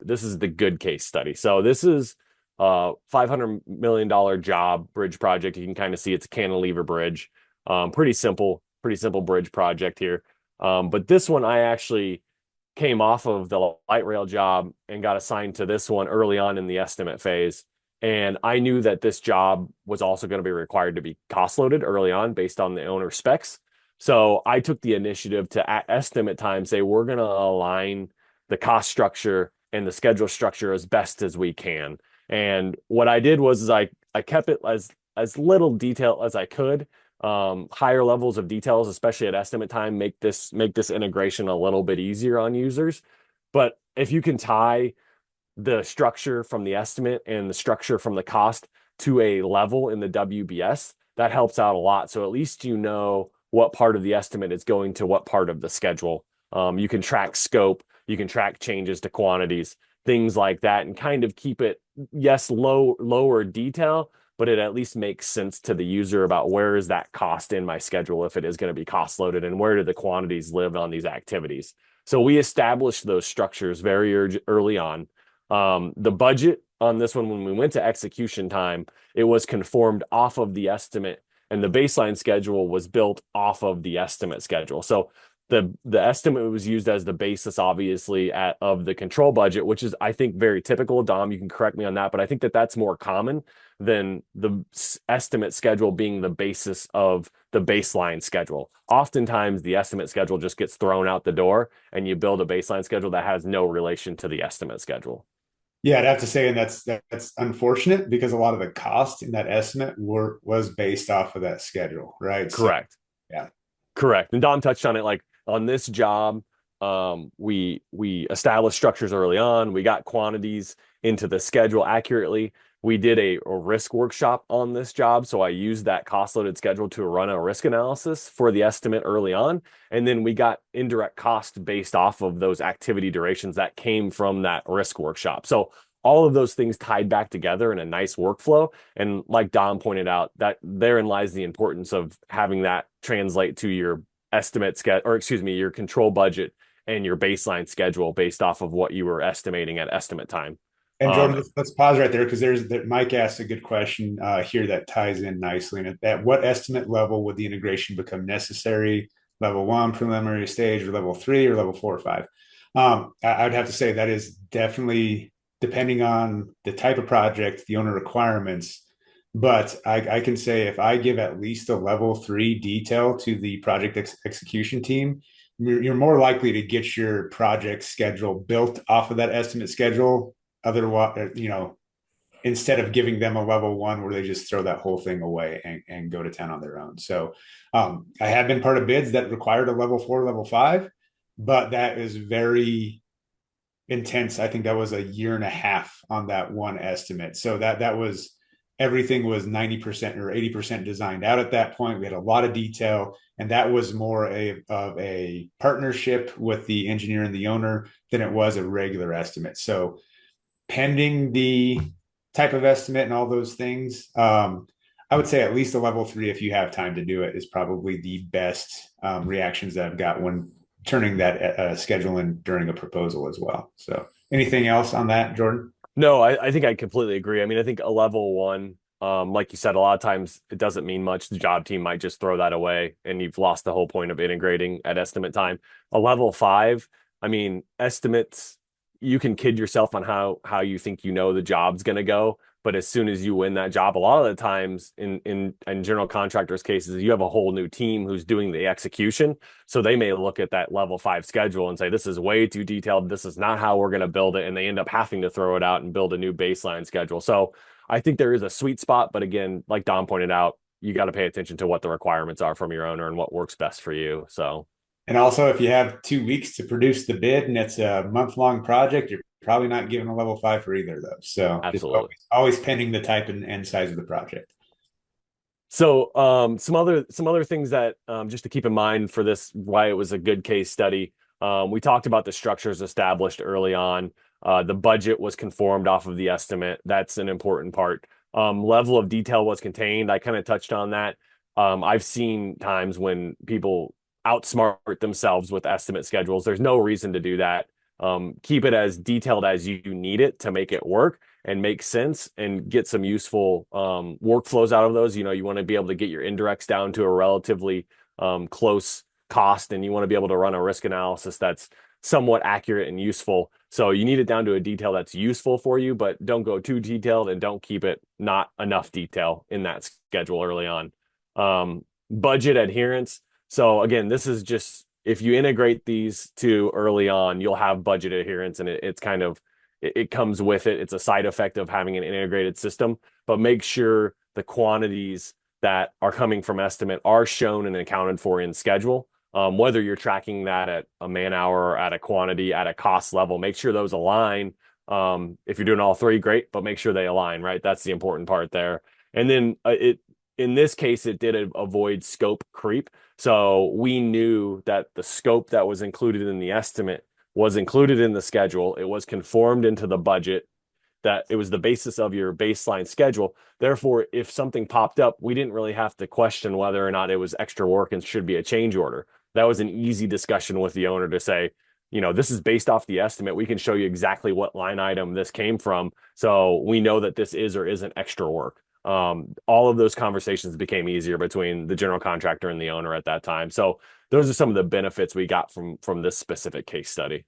the good case study. So this is a $500 million job bridge project. You can kind of see it's a cantilever bridge. Pretty simple bridge project here. But this one I actually came off of the light rail job and got assigned to this one early on in the estimate phase. And I knew that this job was also going to be required to be cost loaded early on based on the owner specs. So I took the initiative to at estimate time say we're going to align the cost structure and the schedule structure as best as we can. And what I did was I kept it as little detail as I could. Higher levels of details, especially at estimate time, make this integration a little bit easier on users. But if you can tie the structure from the estimate and the structure from the cost to a level in the WBS, that helps out a lot. So at least you know what part of the estimate is going to what part of the schedule. You can track scope, you can track changes to quantities, things like that, and kind of keep it, yes, lower detail, but it at least makes sense to the user about where is that cost in my schedule if it is going to be cost loaded and where do the quantities live on these activities. So we established those structures very early on. The budget on this one, when we went to execution time, it was conformed off of the estimate, and the baseline schedule was built off of the estimate schedule. So the estimate was used as the basis, obviously, of the control budget, which is, I think, very typical. Dom, you can correct me on that, but I think that's more common than the estimate schedule being the basis of the baseline schedule. Oftentimes, the estimate schedule just gets thrown out the door, and you build a baseline schedule that has no relation to the estimate schedule. Yeah, I'd have to say, and that's unfortunate because a lot of the cost in that estimate was based off of that schedule, right? So Correct. yeah. Correct. And Dom touched on it, like on this job, we established structures early on. We got quantities into the schedule accurately. We did a risk workshop on this job. So I used that cost loaded schedule to run a risk analysis for the estimate early on. And then we got indirect cost based off of those activity durations that came from that risk workshop. So all of those things tied back together in a nice workflow. And like Dom pointed out, that therein lies the importance of having that translate to your estimate schedule, or excuse me, your control budget and your baseline schedule based off of what you were estimating at estimate time. And Jordan, Um, let's pause right there because Mike asked a good question here that ties in nicely. And at what estimate level would the integration become necessary? Level one, preliminary stage, or level three, or level four or five? I would have to say that is definitely depending on the type of project, the owner requirements. But I can say if I give at least a level three detail to the project execution team, you're more likely to get your project schedule built off of that estimate schedule. Otherwise, instead of giving them a level one where they just throw that whole thing away and go to town on their own. So I have been part of bids that required a level four, level five, but that is very intense. I think that was a year and a half on that one estimate. So that was everything was 90% or 80% designed out at that point. We had a lot of detail, and that was more of a partnership with the engineer and the owner than it was a regular estimate. So pending the type of estimate and all those things, I would say at least a level three, if you have time to do it, is probably the best reactions that I've got when turning that schedule in during a proposal as well. So anything else on that, Jordan? no, I think I completely agree. I mean, I think a level one, like you said, a lot of times it doesn't mean much. The job team might just throw that away and you've lost the whole point of integrating at estimate time. A level five, I mean, estimates, you can kid yourself on how you think the job's going to go. But as soon as you win that job, a lot of the times in general contractors' cases, you have a whole new team who's doing the execution. So they may look at that level five schedule and say, this is way too detailed. This is not how we're going to build it. And they end up having to throw it out and build a new baseline schedule. So I think there is a sweet spot. But again, like Don pointed out, you got to pay attention to what the requirements are from your owner and what works best for you. So And also, if you have 2 weeks to produce the bid and it's a month-long project, you're probably not giving a level five for either of those. So just absolutely. always pending the type and size of the project. So some other things that just to keep in mind for this, why it was a good case study. We talked about the structures established early on. The budget was conformed off of the estimate. That's an important part. Level of detail was contained. I kind of touched on that. I've seen times when people outsmart themselves with estimate schedules. There's no reason to do that. Keep it as detailed as you need it to make it work and make sense and get some useful workflows out of those. You want to be able to get your indirects down to a relatively close cost, and you want to be able to run a risk analysis that's somewhat accurate and useful. So you need it down to a detail that's useful for you, but don't go too detailed and don't keep it not enough detail in that schedule early on. Budget adherence. So again, this is just if you integrate these two early on, you'll have budget adherence, and it's kind of it comes with it. It's a side effect of having an integrated system, but make sure the quantities that are coming from estimate are shown and accounted for in schedule. Whether you're tracking that at a man hour, or at a quantity, at a cost level, make sure those align. If you're doing all three, great, but make sure they align, right? That's the important part there. And then in this case, it did avoid scope creep. So we knew that the scope that was included in the estimate was included in the schedule. It was conformed into the budget, that it was the basis of your baseline schedule. Therefore, if something popped up, we didn't really have to question whether or not it was extra work and should be a change order. That was an easy discussion with the owner to say, this is based off the estimate. We can show you exactly what line item this came from. So we know that this is or isn't extra work. All of those conversations became easier between the general contractor and the owner at that time. So those are some of the benefits we got from this specific case study.